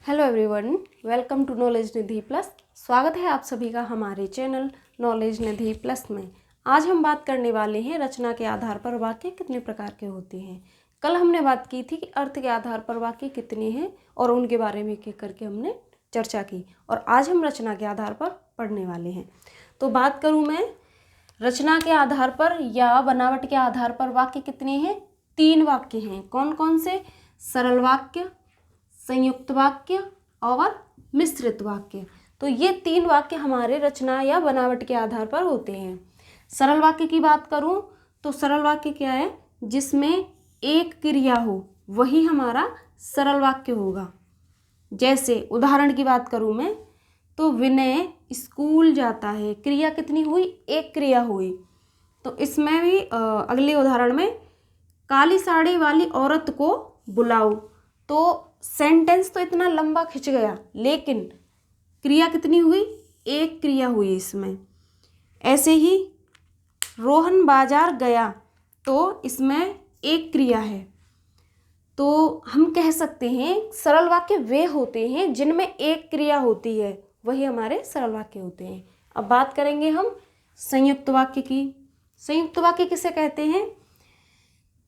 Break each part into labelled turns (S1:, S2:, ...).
S1: Hello everyone, welcome to knowledge Nidhi plus. स्वागत है आप सभी का हमारे चैनल नॉलेज निधि प्लस में। आज हम बात करने वाले हैं रचना के आधार पर वाक्य कितने प्रकार के होते हैं। कल हमने बात की थी कि अर्थ के आधार पर वाक्य कितने हैं और उनके बारे में एक एक करके हमने चर्चा की, और आज हम रचना के आधार पर पढ़ने वाले हैं। तो बात करूँ मैं रचना के आधार पर या बनावट के आधार पर वाक्य कितने हैं। 3 वाक्य हैं। कौन कौन से? सरल वाक्य, संयुक्त वाक्य और मिश्रित वाक्य। तो ये 3 वाक्य हमारे रचना या बनावट के आधार पर होते हैं। सरल वाक्य की बात करूं तो सरल वाक्य क्या है? जिसमें एक क्रिया हो, वही हमारा सरल वाक्य होगा। जैसे उदाहरण की बात करूं मैं तो विनय स्कूल जाता है। क्रिया कितनी हुई? एक क्रिया हुई। तो इसमें भी अगले उदाहरण में काली साड़ी वाली औरत को बुलाओ। तो सेंटेंस तो इतना लंबा खिंच गया, लेकिन क्रिया कितनी हुई? एक क्रिया हुई इसमें। ऐसे ही रोहन बाजार गया, तो इसमें एक क्रिया है। तो हम कह सकते हैं सरल वाक्य वे होते हैं जिनमें एक क्रिया होती है, वही हमारे सरल वाक्य होते हैं। अब बात करेंगे हम संयुक्त वाक्य की। संयुक्त वाक्य किसे कहते हैं?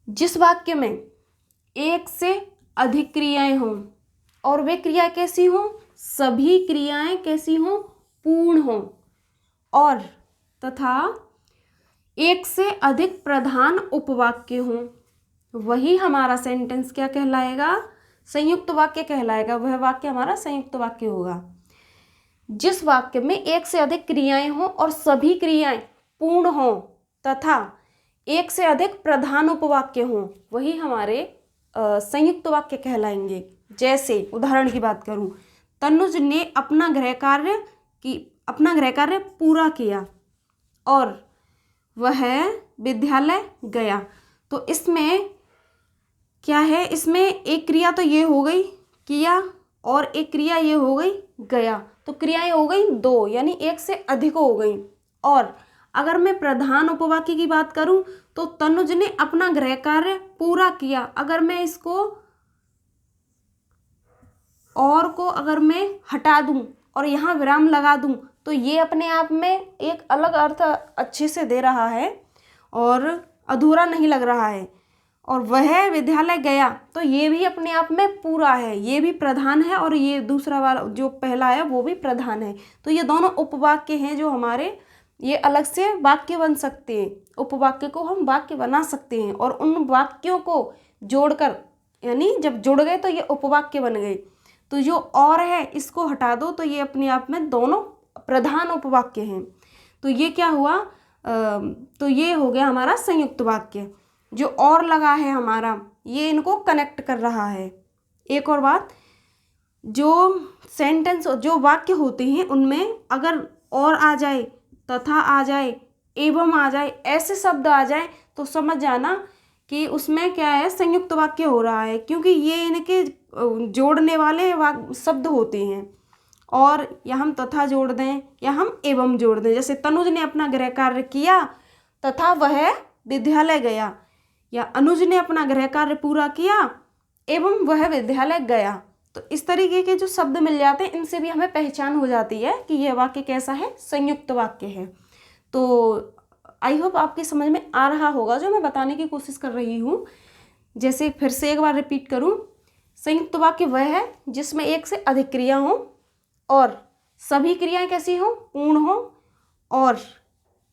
S1: जिस वाक्य में एक से अधिक क्रियाएं हों, और वे क्रिया कैसी हों? सभी क्रियाएं कैसी हों? पूर्ण हों। और तथा एक से अधिक प्रधान उपवाक्य हों, वही हमारा सेंटेंस क्या कहलाएगा? संयुक्त वाक्य कहलाएगा। वह वाक्य हमारा संयुक्त वाक्य होगा। जिस वाक्य में एक से अधिक क्रियाएं हों और सभी क्रियाएं पूर्ण हों तथा एक से अधिक प्रधान उपवाक्य हों, वही हमारे संयुक्त वाक्य कहलाएंगे। जैसे उदाहरण की बात करूं, तनुज ने अपना गृह कार्य पूरा किया और वह विद्यालय गया। तो इसमें क्या है? इसमें एक क्रिया तो ये हो गई किया, और एक क्रिया ये हो गई गया। तो क्रियाएं हो गई 2, यानी एक से अधिक हो गई। और अगर मैं प्रधान उपवाक्य की बात करूं तो तनुज ने अपना गृह कार्य पूरा किया। अगर मैं इसको और को अगर मैं हटा दूं और यहाँ विराम लगा दूं तो ये अपने आप में एक अलग अर्थ अच्छे से दे रहा है और अधूरा नहीं लग रहा है। और वह विद्यालय गया, तो ये भी अपने आप में पूरा है, ये भी प्रधान है, और ये दूसरा वाला जो पहला है वो भी प्रधान है। तो ये दोनों उपवाक्य हैं जो हमारे ये अलग से वाक्य बन सकते हैं। उपवाक्य को हम वाक्य बना सकते हैं, और उन वाक्यों को जोड़कर, यानी जब जुड़ गए तो ये उपवाक्य बन गए। तो जो और है इसको हटा दो तो ये अपने आप में दोनों प्रधान उपवाक्य हैं। तो ये क्या हुआ? तो ये हो गया हमारा संयुक्त वाक्य। जो और लगा है हमारा, ये इनको कनेक्ट कर रहा है। एक और बात, जो सेंटेंस जो वाक्य होते हैं उनमें अगर और आ जाए, तथा आ जाए, एवं आ जाए, ऐसे शब्द आ जाए तो समझ जाना कि उसमें क्या है? संयुक्त वाक्य हो रहा है, क्योंकि ये इनके जोड़ने वाले शब्द होते हैं। और या हम तथा जोड़ दें या हम एवं जोड़ दें। जैसे तनुज ने अपना गृह कार्य किया तथा वह विद्यालय गया, या अनुज ने अपना गृह कार्य पूरा किया एवं वह विद्यालय गया। तो इस तरीके के जो शब्द मिल जाते हैं, इनसे भी हमें पहचान हो जाती है कि यह वाक्य कैसा है? संयुक्त वाक्य है। तो आई होप आपकी समझ में आ रहा होगा जो मैं बताने की कोशिश कर रही हूँ। जैसे फिर से एक बार रिपीट करूँ, संयुक्त वाक्य वह है जिसमें एक से अधिक क्रिया हो और सभी क्रियाएं कैसी हो? पूर्ण हो, और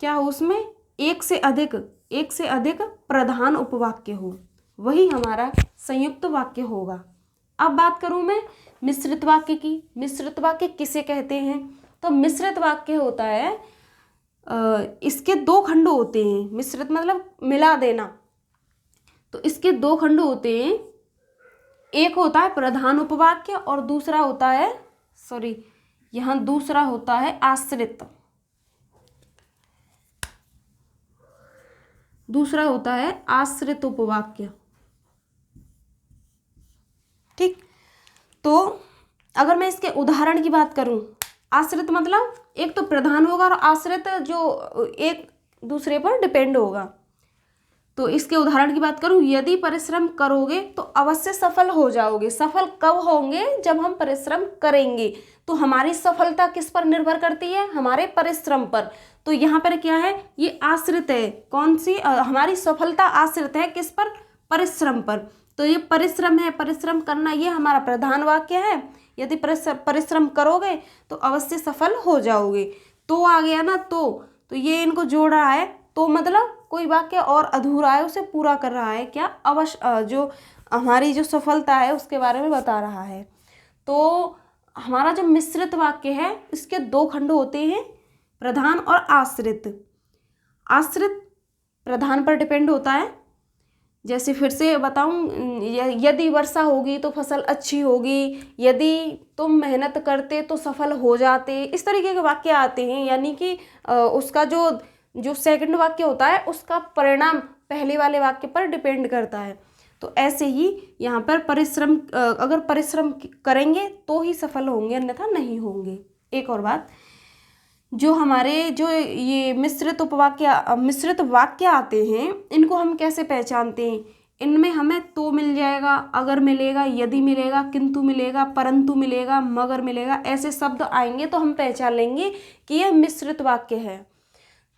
S1: क्या हो उसमें? एक से अधिक प्रधान उपवाक्य हो, वही हमारा संयुक्त वाक्य होगा। अब बात करूं मैं मिश्रित वाक्य की। मिश्रित वाक्य किसे कहते हैं? तो मिश्रित वाक्य होता है, इसके 2 खंड होते हैं। मिश्रित मतलब मिला देना। तो इसके 2 खंड होते हैं। एक होता है प्रधान उपवाक्य और दूसरा होता है दूसरा होता है आश्रित। दूसरा होता है आश्रित उपवाक्य। ठीक। तो अगर मैं इसके उदाहरण की बात करूं, आश्रित मतलब एक तो प्रधान होगा और आश्रित जो एक दूसरे पर डिपेंड होगा। तो इसके उदाहरण की बात करूं, यदि परिश्रम करोगे तो अवश्य सफल हो जाओगे। सफल कब होंगे? जब हम परिश्रम करेंगे। तो हमारी सफलता किस पर निर्भर करती है? हमारे परिश्रम पर। तो यहाँ पर क्या है, ये आश्रित है। कौन सी? हमारी सफलता आश्रित है किस पर? परिश्रम पर। तो ये परिश्रम है, परिश्रम करना, ये हमारा प्रधान वाक्य है। यदि परिश्रम करोगे तो अवश्य सफल हो जाओगे। तो आ गया ना, तो ये इनको जोड़ रहा है। तो मतलब कोई वाक्य और अधूरा है, उसे पूरा कर रहा है। क्या? अवश्य, जो हमारी जो सफलता है उसके बारे में बता रहा है। तो हमारा जो मिश्रित वाक्य है, इसके दो खंड होते हैं, प्रधान और आश्रित। आश्रित प्रधान पर डिपेंड होता है। जैसे फिर से बताऊं, यदि वर्षा होगी तो फसल अच्छी होगी, यदि तुम मेहनत करते तो सफल हो जाते, इस तरीके के वाक्य आते हैं। यानी कि उसका जो सेकंड वाक्य होता है उसका परिणाम पहले वाले वाक्य पर डिपेंड करता है। तो ऐसे ही यहाँ पर परिश्रम, अगर परिश्रम करेंगे तो ही सफल होंगे, अन्यथा नहीं होंगे। एक और बात, जो हमारे जो ये मिश्रित वाक्य आते हैं, इनको हम कैसे पहचानते हैं? इनमें हमें तो मिल जाएगा, अगर मिलेगा, यदि मिलेगा, किंतु मिलेगा, परंतु मिलेगा, मगर मिलेगा, ऐसे शब्द आएंगे तो हम पहचान लेंगे कि यह मिश्रित वाक्य है।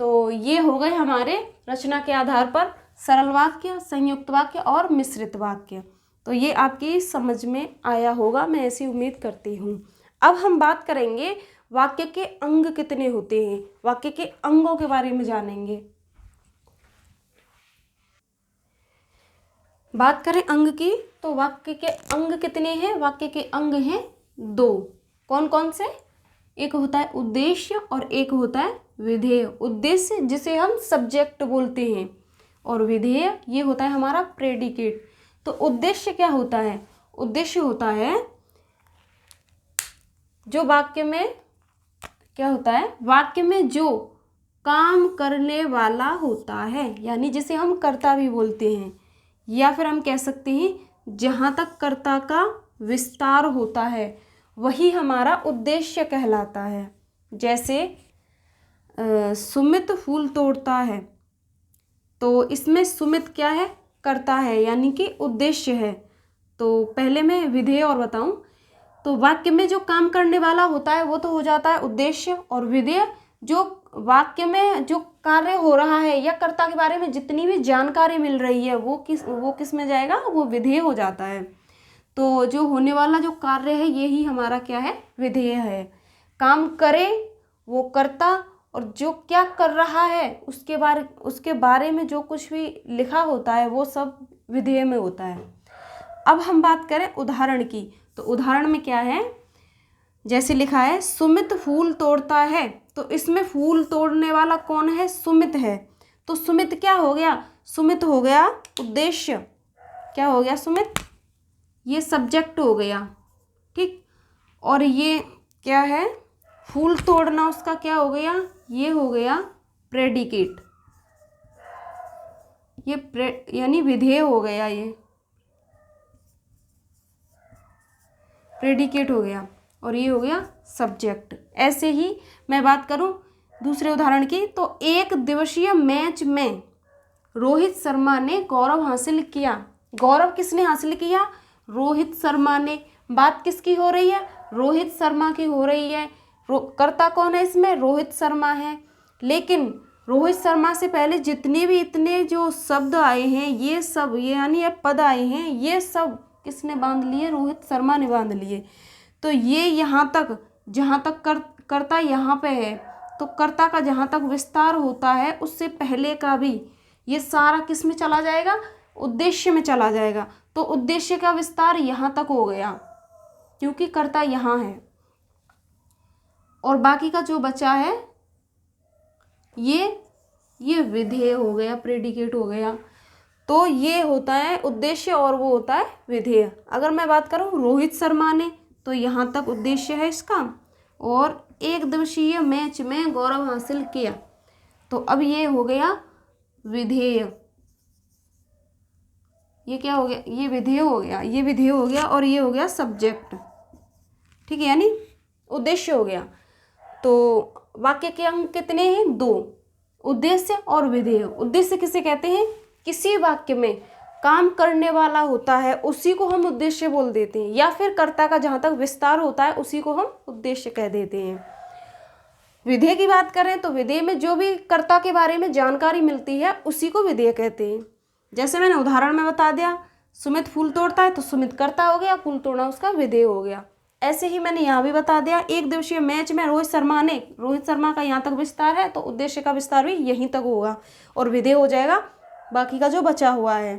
S1: तो ये हो गए हमारे रचना के आधार पर सरल वाक्य, संयुक्त वाक्य और मिश्रित वाक्य। तो ये आपकी समझ में आया होगा, मैं ऐसी उम्मीद करती हूँ। अब हम बात करेंगे वाक्य के अंग कितने होते हैं। वाक्य के अंगों के बारे में जानेंगे। बात करें अंग की, तो वाक्य के अंग कितने हैं? वाक्य के अंग हैं 2। कौन कौन से? एक होता है उद्देश्य और एक होता है विधेय। उद्देश्य जिसे हम सब्जेक्ट बोलते हैं, और विधेय ये होता है हमारा प्रेडिकेट। तो उद्देश्य क्या होता है? उद्देश्य होता है जो वाक्य में क्या होता है, वाक्य में जो काम करने वाला होता है, यानी जिसे हम कर्ता भी बोलते हैं, या फिर हम कह सकते हैं जहाँ तक कर्ता का विस्तार होता है, वही हमारा उद्देश्य कहलाता है। जैसे सुमित फूल तोड़ता है, तो इसमें सुमित क्या है? कर्ता है, यानी कि उद्देश्य है। तो पहले मैं विधेय और बताऊं, तो वाक्य में जो काम करने वाला होता है वो तो हो जाता है उद्देश्य, और विधेय जो वाक्य में जो कार्य हो रहा है या कर्ता के बारे में जितनी भी जानकारी मिल रही है वो किस में जाएगा? वो विधेय हो जाता है। तो जो होने वाला जो कार्य है यही हमारा क्या है? विधेय है। काम करे वो कर्ता, और जो क्या कर रहा है उसके बारे में जो कुछ भी लिखा होता है वो सब विधेय में होता है। अब हम बात करें उदाहरण की, तो उदाहरण में क्या है? जैसे लिखा है सुमित फूल तोड़ता है, तो इसमें फूल तोड़ने वाला कौन है? सुमित है। तो सुमित क्या हो गया? सुमित हो गया उद्देश्य। क्या हो गया? सुमित, ये सब्जेक्ट हो गया, ठीक। और ये क्या है? फूल तोड़ना, उसका क्या हो गया? ये हो गया प्रेडिकेट। ये यानी विधेय हो गया, ये प्रेडिकेट हो गया, और ये हो गया सब्जेक्ट। ऐसे ही मैं बात करूं दूसरे उदाहरण की, तो एक दिवसीय मैच में रोहित शर्मा ने गौरव हासिल किया। गौरव किसने हासिल किया? रोहित शर्मा ने। बात किसकी हो रही है? रोहित शर्मा की हो रही है। कर्ता कौन है इसमें? रोहित शर्मा है। लेकिन रोहित शर्मा से पहले जितने भी इतने जो शब्द आए हैं, ये सब, ये यानी ये पद आए हैं, ये सब किसने बांध लिए? रोहित शर्मा ने बांध लिए। तो ये यहाँ तक, जहाँ तक कर्ता यहाँ पे है, तो कर्ता का जहाँ तक विस्तार होता है उससे पहले का भी ये सारा किस में चला जाएगा? उद्देश्य में चला जाएगा। तो उद्देश्य का विस्तार यहाँ तक हो गया क्योंकि कर्ता यहाँ है, और बाकी का जो बचा है ये विधेय हो गया, प्रेडिकेट हो गया। तो ये होता है उद्देश्य और वो होता है विधेय। अगर मैं बात करूँ रोहित शर्मा ने, तो यहाँ तक उद्देश्य है इसका, और एक दिवसीय मैच में गौरव हासिल किया, तो अब ये हो गया विधेय। ये क्या हो गया? ये विधेय हो गया, ये विधेय हो गया, और ये हो गया सब्जेक्ट, ठीक है, यानी उद्देश्य हो गया। तो वाक्य के अंग कितने हैं? 2, उद्देश्य और विधेय। उद्देश्य किसे कहते हैं? किसी वाक्य में काम करने वाला होता है उसी को हम उद्देश्य बोल देते हैं, या फिर कर्ता का जहाँ तक विस्तार होता है उसी को हम उद्देश्य कह देते हैं। विधेय की बात करें तो विधेय में जो भी कर्ता के बारे में जानकारी मिलती है उसी को विधेय कहते हैं। जैसे मैंने उदाहरण में बता दिया, सुमित फूल तोड़ता है तो सुमित कर्ता हो गया, फूल तोड़ना उसका विधेय हो गया। ऐसे ही मैंने यहाँ भी बता दिया, एक दिवसीय मैच में रोहित शर्मा का यहाँ तक विस्तार है तो उद्देश्य का विस्तार भी यहीं तक होगा और विधेय हो जाएगा बाकी का जो बचा हुआ है।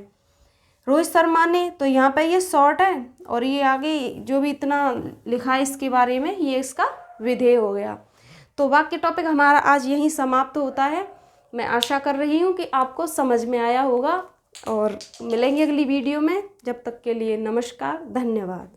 S1: रोहित शर्मा ने तो यहाँ पे ये शॉर्ट है और ये आगे जो भी इतना लिखा है इसके बारे में ये इसका विधेय हो गया। तो वाक्य टॉपिक हमारा आज यहीं समाप्त होता है। मैं आशा कर रही हूँ कि आपको समझ में आया होगा और मिलेंगे अगली वीडियो में। जब तक के लिए नमस्कार, धन्यवाद।